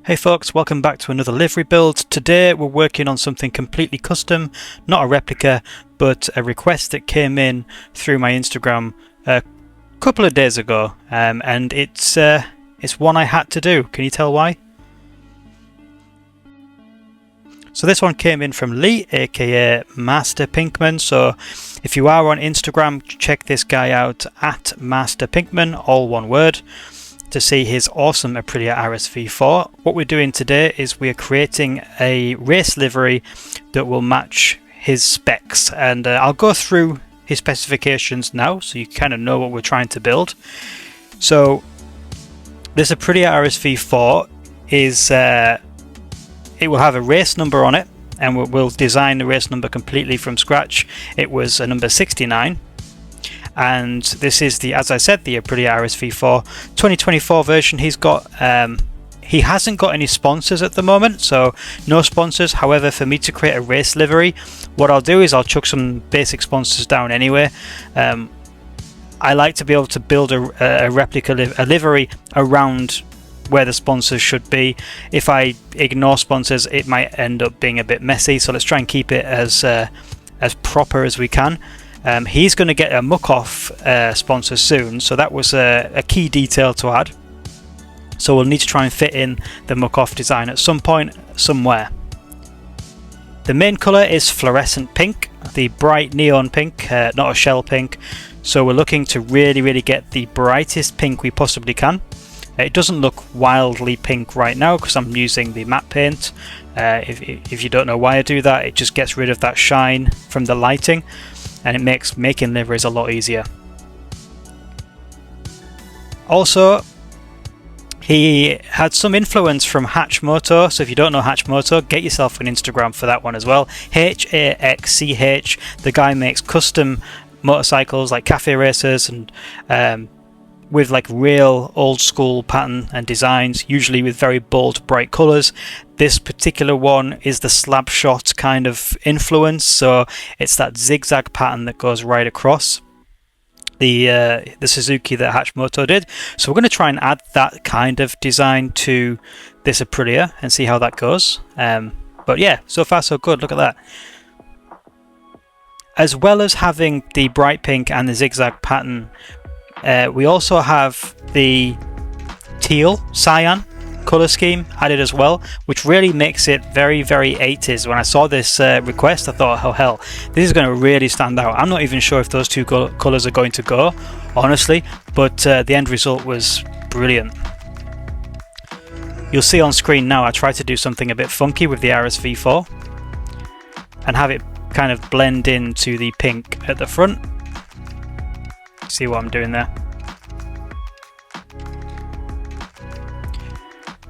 Hey folks, welcome back to another livery build. Today we're working on something completely custom, not a replica, but a request that came in through my Instagram a couple of days ago, and it's one I had to do. Can you tell why? So this one came in from Lee, aka Master Pinkman. So if you are on Instagram, check this guy out at Master Pinkman, all one word, to see his awesome Aprilia RSV4. What we're doing today is we're creating a race livery that will match his specs, and I'll go through his specifications now so you kind of know what we're trying to build. So this Aprilia RSV4 is it will have a race number on it, and we'll design the race number completely from scratch. It was a number 69. And this is the, as I said, the Aprilia RSV4 2024 version. He's got, he hasn't got any sponsors at the moment, so no sponsors. However, for me to create a race livery, what I'll do is I'll chuck some basic sponsors down anyway. I like to be able to build a replica livery around where the sponsors should be. If I ignore sponsors, it might end up being a bit messy. So let's try and keep it as proper as we can. He's going to get a muck-off sponsor soon, so that was a key detail to add. So we'll need to try and fit in the muck-off design at some point, somewhere. The main colour is fluorescent pink, the bright neon pink, not a shell pink. So we're looking to really get the brightest pink we possibly can. It doesn't look wildly pink right now because I'm using the matte paint. If you don't know why I do that, it just gets rid of that shine from the lighting, and it makes making liveries a lot easier. Also, he had some influence from Hatch Moto, so if you don't know Hatch Moto, get yourself an Instagram for that one as well. HAXCH. The guy makes custom motorcycles like cafe racers and with like real old school pattern and designs, usually with very bold bright colours. This particular one is the slab shot kind of influence, so it's that zigzag pattern that goes right across the Suzuki that Hatch Moto did. So we're going to try and add that kind of design to this Aprilia and see how that goes. But yeah, so far so good. Look at that. As well as having the bright pink and the zigzag pattern, we also have the teal cyan colour scheme added as well, which really makes it very 80s. When I saw this request, I thought, oh hell, this is going to really stand out. I'm not even sure if those two colours are going to go, honestly, but the end result was brilliant. You'll see on screen now I tried to do something a bit funky with the RSV4 and have it kind of blend into the pink at the front. See what I'm doing there.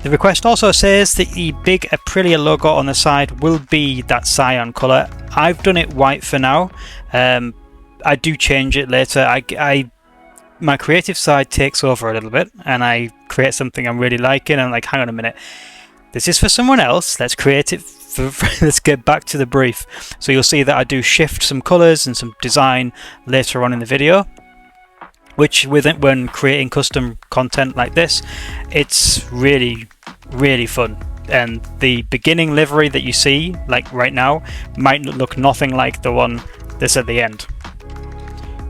The request also says that the big Aprilia logo on the side will be that cyan colour. I've done it white for now. I do change it later. My creative side takes over a little bit and I create something I'm really liking, and I'm like, hang on a minute, this is for someone else, let's create it let's get back to the brief. So you'll see that I do shift some colours and some design later on in the video, which when creating custom content like this, it's really fun. And the beginning livery that you see like right now might look nothing like the one that's at the end,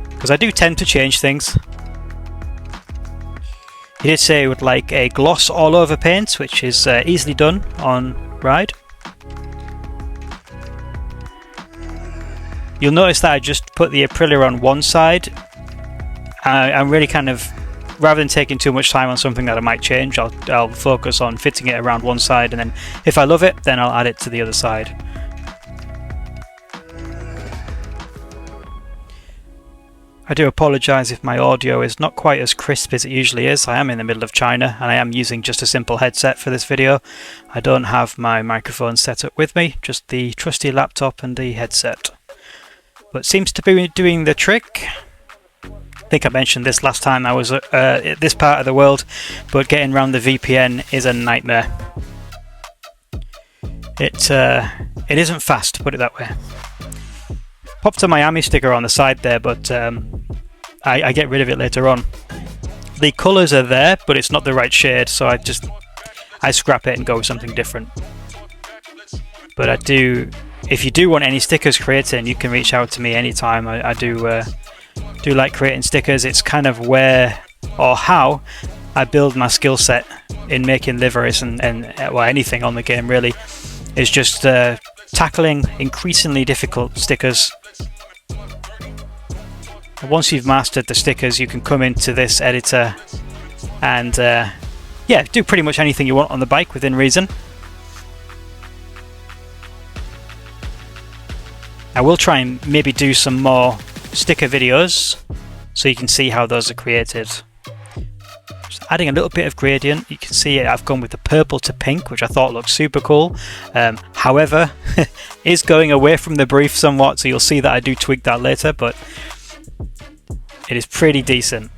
because I do tend to change things. He did say he would like a gloss all over paint, which is easily done on ride. You'll notice that I just put the Aprilia on one side. I'm really kind of, rather than taking too much time on something that I might change, I'll focus on fitting it around one side, and then if I love it, then I'll add it to the other side. I do apologise if my audio is not quite as crisp as it usually is. I am in the middle of China and I am using just a simple headset for this video. I don't have my microphone set up with me, just the trusty laptop and the headset. But it seems to be doing the trick. I think I mentioned this last time I was at this part of the world, but getting around the VPN is a nightmare. It isn't fast, to put it that way. Popped a Miami sticker on the side there, but I get rid of it later on. The colours are there, but it's not the right shade, so I I scrap it and go with something different. But I do, if you do want any stickers created, you can reach out to me anytime. I do like creating stickers. It's kind of where or how I build my skill set in making liveries and well, anything on the game really, is just tackling increasingly difficult stickers. Once you've mastered the stickers, you can come into this editor and yeah, do pretty much anything you want on the bike within reason. I will try and maybe do some more sticker videos so you can see how those are created. Just adding a little bit of gradient. You can see I've gone with the purple to pink, which I thought looked super cool. However, is going away from the brief somewhat, so you'll see that I do tweak that later, but it is pretty decent.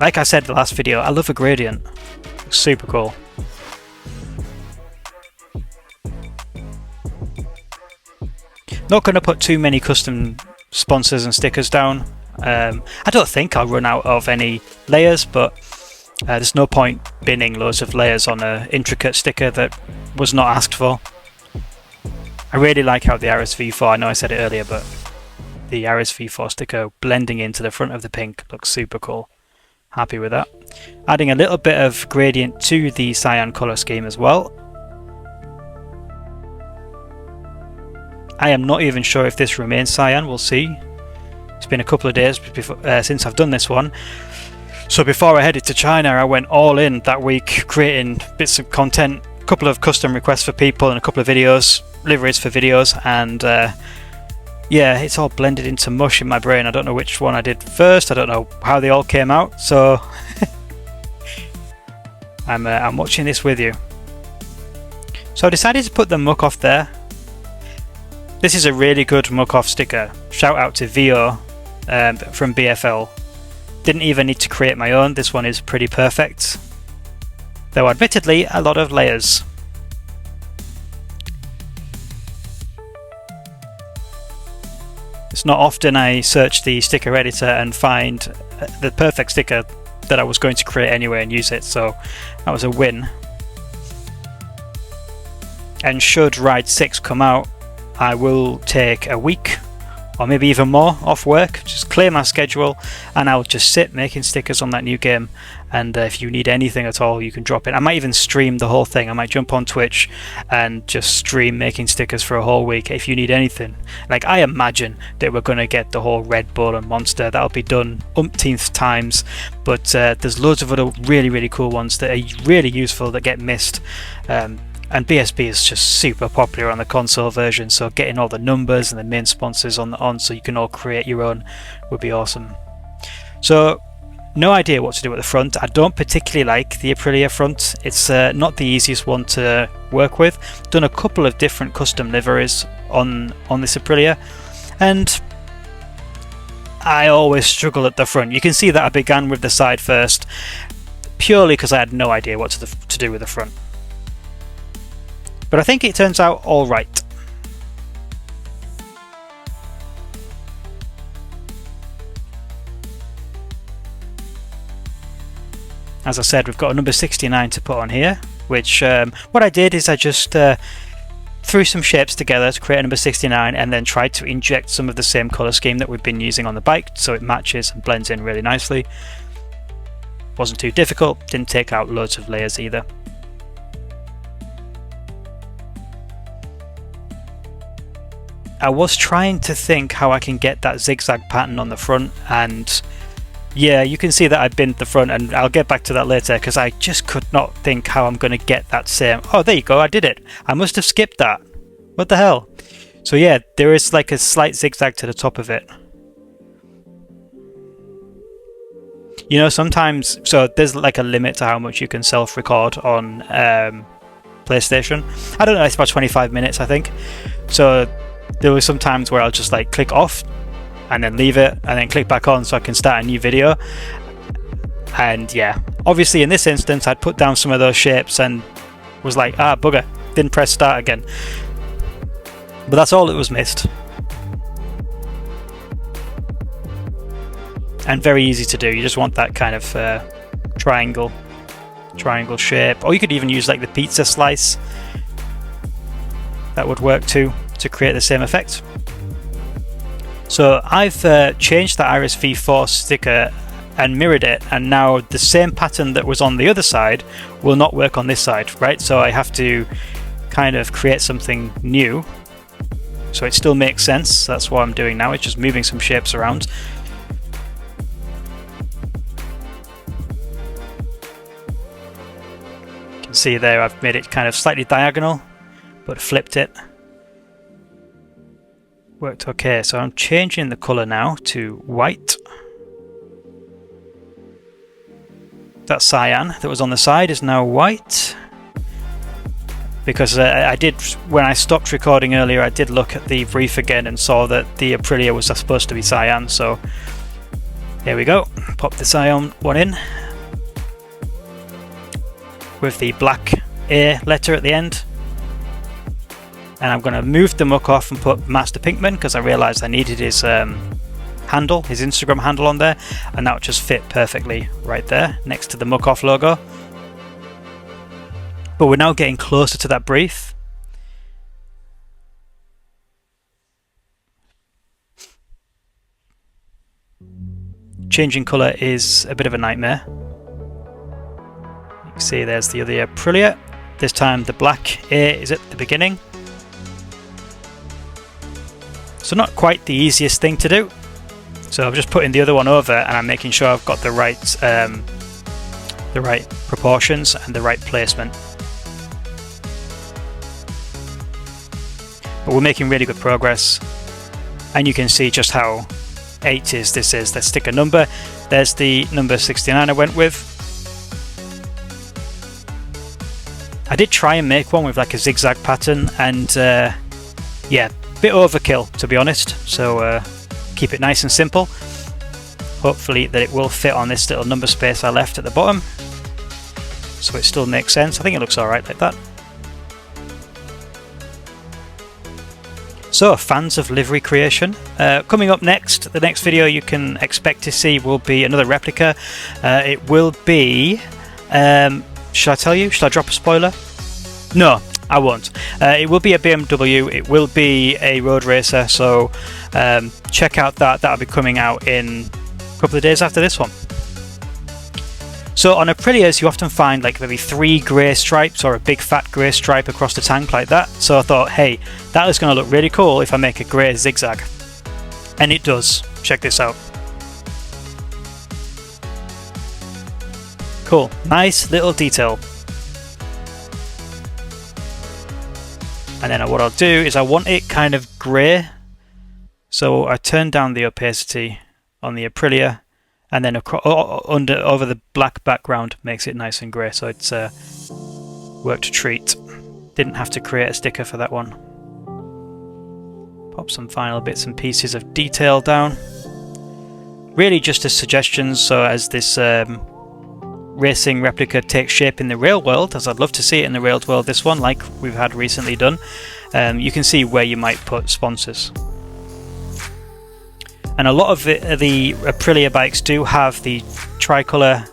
Like I said in the last video, I love a gradient. It's super cool. Not going to put too many custom sponsors and stickers down. I don't think I'll run out of any layers, but there's no point binning loads of layers on an intricate sticker that was not asked for. I really like how the RSV4, I know I said it earlier, but the RSV4 sticker blending into the front of the pink looks super cool. Happy with that. Adding a little bit of gradient to the cyan colour scheme as well. I am not even sure if this remains cyan, we'll see. It's been a couple of days before, since I've done this one. So before I headed to China, I went all in that week creating bits of content, a couple of custom requests for people and a couple of videos, liveries for videos, and yeah, it's all blended into mush in my brain. I don't know which one I did first, I don't know how they all came out, so I'm watching this with you. So I decided to put the muck off there. This is a really good muck off sticker. Shout out to VO from BFL. Didn't even need to create my own. This one is pretty perfect. Though admittedly, a lot of layers. It's not often I search the sticker editor and find the perfect sticker that I was going to create anyway and use it, so that was a win. And should Ride 6 come out, I will take a week or maybe even more off work, just clear my schedule, and I'll just sit making stickers on that new game. And if you need anything at all, you can drop it. I might even stream the whole thing. I might jump on Twitch and just stream making stickers for a whole week if you need anything. Like, I imagine that we're going to get the whole Red Bull and Monster. That'll be done umpteenth times, but there's loads of other really cool ones that are really useful that get missed. And BSB is just super popular on the console version, so getting all the numbers and the main sponsors on so you can all create your own would be awesome. So, no idea what to do at the front. I don't particularly like the Aprilia front. It's not the easiest one to work with. Done a couple of different custom liveries on this Aprilia, and I always struggle at the front. You can see that I began with the side first, purely because I had no idea what to do with the front. But I think it turns out all right. As I said, we've got a number 69 to put on here, which what I did is I just threw some shapes together to create a number 69 and then tried to inject some of the same colour scheme that we've been using on the bike so it matches and blends in really nicely. Wasn't too difficult, didn't take out loads of layers either. I was trying to think how I can get that zigzag pattern on the front, and yeah, you can see that I've binned the front, and I'll get back to that later because I just could not think how I'm going to get that same. Oh, there you go, I did it. I must have skipped that. What the hell? So yeah, there is like a slight zigzag to the top of it. You know, sometimes, so there's like a limit to how much you can self-record on PlayStation. I don't know, it's about 25 minutes, I think. So there were some times where I'll just like click off and then leave it and then click back on so I can start a new video. And yeah, obviously in this instance I'd put down some of those shapes and was like, ah, bugger, didn't press start again. But that's all that was missed. And very easy to do. You just want that kind of triangle triangle shape, or you could even use like the pizza slice. That would work too, to create the same effect. So I've changed the RSV4 sticker and mirrored it, and now the same pattern that was on the other side will not work on this side, right? So I have to kind of create something new so it still makes sense. That's what I'm doing now, it's just moving some shapes around. You can see there I've made it kind of slightly diagonal but flipped it. Worked okay, so I'm changing the colour now to white. That cyan that was on the side is now white. Because I did, when I stopped recording earlier, I did look at the brief again and saw that the Aprilia was supposed to be cyan, so here we go. Pop the cyan one in with the black A letter at the end. And I'm going to move the muck off and put Master Pinkman because I realised I needed his handle, his Instagram handle on there, and that would just fit perfectly right there next to the muck off logo. But we're now getting closer to that brief. Changing colour is a bit of a nightmare. You can see there's the other Aprilia. This time the black A is at the beginning. So not quite the easiest thing to do. So I'm just putting the other one over and I'm making sure I've got the right proportions and the right placement. But we're making really good progress, and you can see just how 8 is. This is the sticker number. There's the number 69 I went with. I did try and make one with like a zigzag pattern, and yeah, bit overkill to be honest, so keep it nice and simple. Hopefully that it will fit on this little number space I left at the bottom, so it still makes sense. I think it looks alright like that. So, fans of livery creation, coming up next, the next video you can expect to see will be another replica. It will be, should I tell you? Should I drop a spoiler? No, I won't. It will be a BMW, it will be a road racer, so check out that. That'll be coming out in a couple of days after this one. So on Aprilias you often find like maybe 3 grey stripes or a big fat grey stripe across the tank like that. So I thought, hey, that is going to look really cool if I make a grey zigzag. And it does. Check this out. Cool. Nice little detail. And then what I'll do is I want it kind of grey. So I turn down the opacity on the Aprilia, and then over the black background makes it nice and grey, so it's worked a treat. Didn't have to create a sticker for that one. Pop some final bits and pieces of detail down. Really just as suggestions, so as this racing replica takes shape in the real world, as I'd love to see it in the real world, this one, like we've had recently done, you can see where you might put sponsors. And a lot of the Aprilia bikes do have the tricolour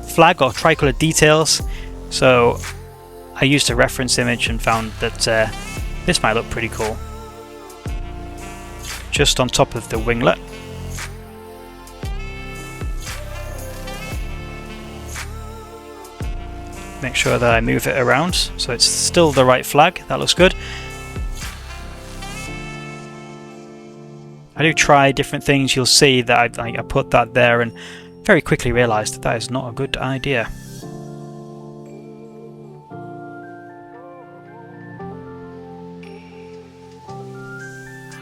flag or tricolour details, so I used a reference image and found that this might look pretty cool. Just on top of the winglet. Make sure that I move it around so it's still the right flag. That looks good. I do try different things. You'll see that I put that there and very quickly realised that that is not a good idea.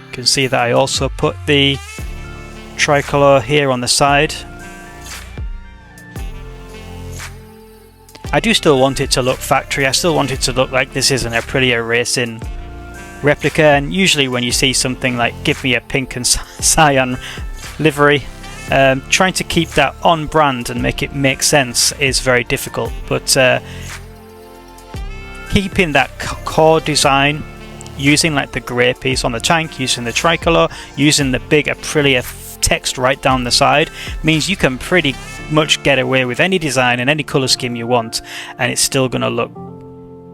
You can see that I also put the tricolour here on the side. I do still want it to look factory. I still want it to look like this is an Aprilia racing replica, and usually when you see something like give me a pink and cyan livery, trying to keep that on brand and make it make sense is very difficult, but keeping that core design, using like the grey piece on the tank, using the tricolour, using the big Aprilia text right down the side means you can pretty much get away with any design and any colour scheme you want, and it's still going to look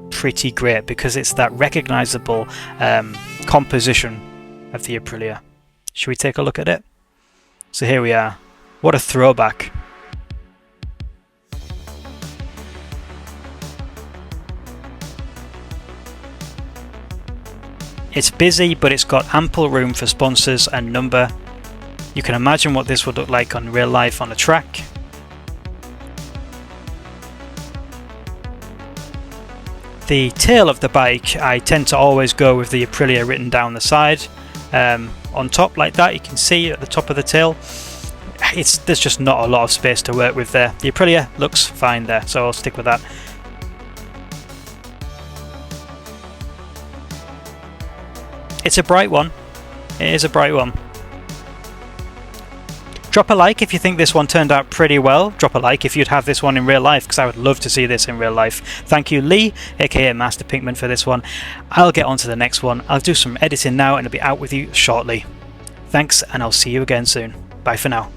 pretty great because it's that recognisable composition of the Aprilia. Should we take a look at it? So here we are. What a throwback. It's busy, but it's got ample room for sponsors and number. You can imagine what this would look like on real life on a track. The tail of the bike, I tend to always go with the Aprilia written down the side. On top like that, you can see at the top of the tail, there's just not a lot of space to work with there. The Aprilia looks fine there, so I'll stick with that. It's a bright one. It is a bright one. Drop a like if you think this one turned out pretty well. Drop a like if you'd have this one in real life, because I would love to see this in real life. Thank you, Lee, aka Master Pinkman, for this one. I'll get on to the next one. I'll do some editing now and it'll be out with you shortly. Thanks, and I'll see you again soon. Bye for now.